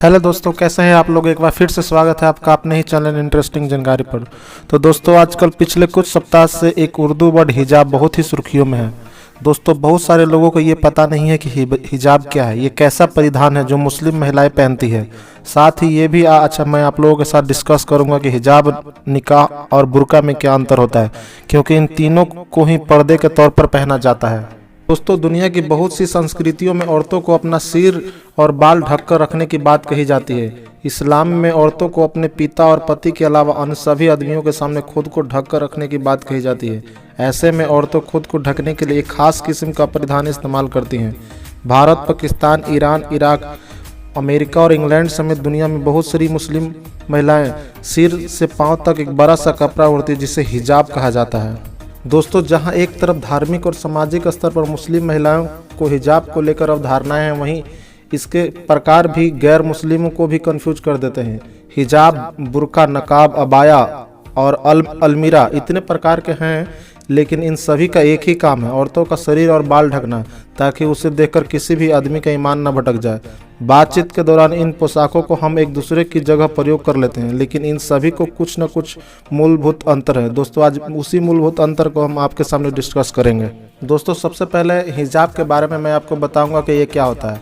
Hello दोस्तों, कैसे हैं आप लोग। एक बार फिर से स्वागत है आपका अपने ही चैनल इंटरेस्टिंग जानकारी पर। तो दोस्तों, आजकल पिछले कुछ सप्ताह से एक उर्दू वर्ड हिजाब बहुत ही सुर्खियों में है। दोस्तों, बहुत सारे लोगों को ये पता नहीं है कि हिजाब क्या है, ये कैसा परिधान है जो मुस्लिम महिलाएं पहनती है। साथ ही ये भी अच्छा मैं आप लोगों के साथ डिस्कस करूंगा कि हिजाब, निकाह और बुर्का में क्या अंतर होता है, क्योंकि इन तीनों को ही पर्दे के तौर पर पहना जाता है। दोस्तों, दुनिया की बहुत सी संस्कृतियों में औरतों को अपना सिर और बाल ढककर रखने की बात कही जाती है। इस्लाम में औरतों को अपने पिता और पति के अलावा अन्य सभी आदमियों के सामने खुद को ढककर रखने की बात कही जाती है। ऐसे में औरतों खुद को ढकने के लिए एक खास किस्म का परिधान इस्तेमाल करती हैं। Bharat, Pakistan, Iran, Iraq, America और इंग्लैंड समेत दुनिया में बहुत सारी मुस्लिम महिलाएं सिर से पांव तक एक बड़ा सा कपड़ा ओढ़ती है जिसे हिजाब कहा जाता है। दोस्तों, जहां एक तरफ धार्मिक और सामाजिक स्तर पर मुस्लिम महिलाओं को हिजाब को लेकर अवधारणाएं हैं, वहीं इसके प्रकार भी गैर मुस्लिमों को भी कंफ्यूज कर देते हैं। हिजाब, बुर्का, नकाब, अबाया और अलमीरा इतने प्रकार के हैं, लेकिन इन सभी का एक ही काम है, औरतों का शरीर और बाल ढकना, ताकि उसे देखकर किसी भी आदमी का ईमान न भटक जाए। बातचीत के दौरान इन पोशाकों को हम एक दूसरे की जगह प्रयोग कर लेते हैं, लेकिन इन सभी को कुछ न कुछ मूलभूत अंतर है। दोस्तों, आज उसी मूलभूत अंतर को हम आपके सामने डिस्कस करेंगे। दोस्तों, सबसे पहले हिजाब के बारे में मैं आपको बताऊंगा कि ये क्या होता है।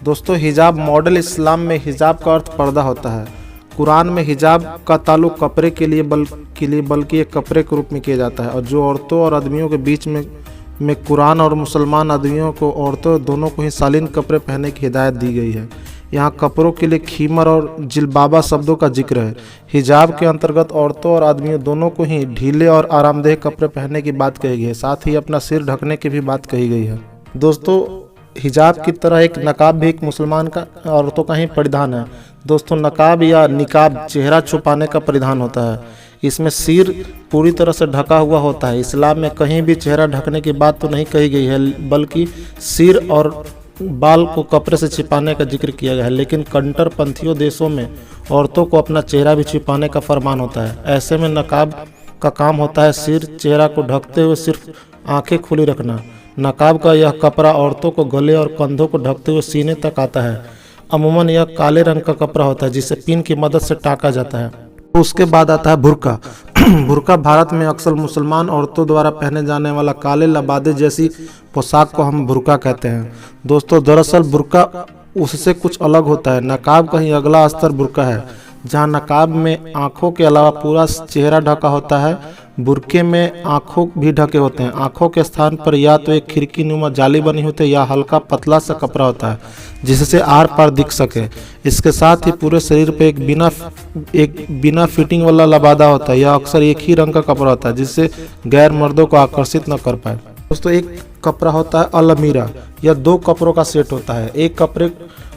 दोस्तों, हिजाब मॉडल इस्लाम में हिजाब का अर्थ पर्दा होता है। कुरान में हिजाब का ताल्लुक कपड़े के लिए बल्कि एक कपड़े के रूप में किया जाता है, और जो औरतों और आदमियों के बीच में कुरान और मुसलमान आदमियों को, औरतों दोनों को ही शालीन कपड़े पहनने की हिदायत दी गई है। यहाँ कपड़ों के लिए खीमर और जिलबाबा शब्दों का जिक्र है। हिजाब के अंतर्गत औरतों और आदमियों दोनों को ही ढीले और आरामदेह कपड़े पहनने की बात कही गई है। साथ ही अपना सिर ढकने की भी बात कही गई है। दोस्तों, हिजाब की तरह एक नकाब भी एक मुसलमान का औरतों का ही परिधान है। दोस्तों, नकाब या निकाब चेहरा छुपाने का परिधान होता है। इसमें सिर पूरी तरह से ढका हुआ होता है। इस्लाम में कहीं भी चेहरा ढकने की बात तो नहीं कही गई है, बल्कि सिर और बाल को कपड़े से छिपाने का जिक्र किया गया है। लेकिन कट्टरपंथियों देशों में औरतों को अपना चेहरा भी छिपाने का फरमान होता है। ऐसे में नकाब का काम होता है सिर, चेहरा को ढकते हुए सिर्फ आंखें खुली रखना। नकाब का यह कपड़ा औरतों को गले और कंधों को ढकते हुए सीने तक आता है। अमूमन यह काले रंग का कपड़ा होता है जिसे पिन की मदद से टाका जाता है। उसके बाद आता है बुर्का। बुर्का भारत में अक्सर मुसलमान औरतों द्वारा पहने जाने वाला काले लबादे जैसी पोशाक को हम बुर्का कहते हैं। दोस्तों, दरअसल बुर्का उससे कुछ अलग होता है। नकाब का ही अगला स्तर बुर्का है, जहां नकाब में आंखों के अलावा पूरा चेहरा ढका होता है। बुर्के में आंखों भी ढके होते हैं। आंखों के स्थान पर या तो एक खिड़की नुमा जाली बनी होती है या हल्का पतला सा कपड़ा होता है जिससे आर पार दिख सके। इसके साथ ही पूरे शरीर पे एक बिना फिटिंग वाला लबादा होता है। यह अक्सर एक ही रंग का कपड़ा होता है जिससे गैर मर्दों को आकर्षित न कर पाए। दोस्तों, एक कपड़ा होता है अलमीरा। यह दो कपड़ों का सेट होता है। एक कपड़े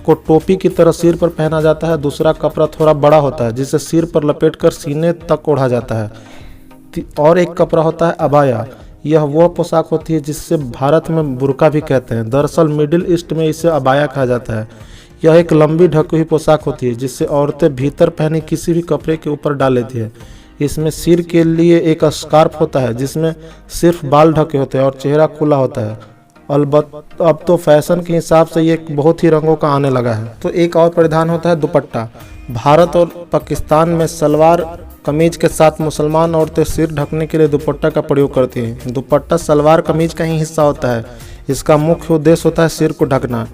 को टोपी की तरह सिर पर पहना जाता है। दूसरा कपड़ा थोड़ा बड़ा होता है जिसे सिर पर लपेटकर सीने तक ओढ़ा जाता है। और एक कपड़ा होता है अबाया। यह वह पोशाक होती है जिससे भारत में बुर्का भी कहते हैं। दरअसल मिडिल ईस्ट में इसे अबाया कहा जाता है। यह एक लंबी ढकी हुई पोशाक होती है जिससे औरतें भीतर पहने किसी भी कपड़े के ऊपर डाल लेती है। इसमें सिर के लिए एक स्कार्फ होता है जिसमें सिर्फ बाल ढके होते हैं और चेहरा खुला होता है। अलबत्ता अब तो फैशन के हिसाब से ये बहुत ही रंगों का आने लगा है। तो एक और परिधान होता है दुपट्टा। भारत और पाकिस्तान में सलवार कमीज के साथ मुसलमान औरतें सिर ढकने के लिए दुपट्टा का प्रयोग करती हैं। दुपट्टा सलवार कमीज का ही हिस्सा होता है। इसका मुख्य उद्देश्य होता है सिर को ढकना।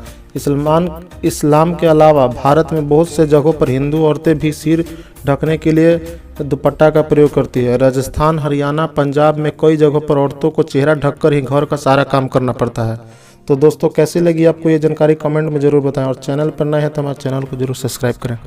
इस्लाम के अलावा भारत में बहुत से जगहों पर हिंदू औरतें भी सिर ढकने के लिए दुपट्टा का प्रयोग करती है। राजस्थान, हरियाणा, पंजाब में कई जगहों पर औरतों को चेहरा ढककर ही घर का सारा काम करना पड़ता है। तो दोस्तों, कैसी लगी आपको ये जानकारी कमेंट में जरूर बताएं, और चैनल पर नए हैं तो हमारे चैनल को जरूर सब्सक्राइब करें।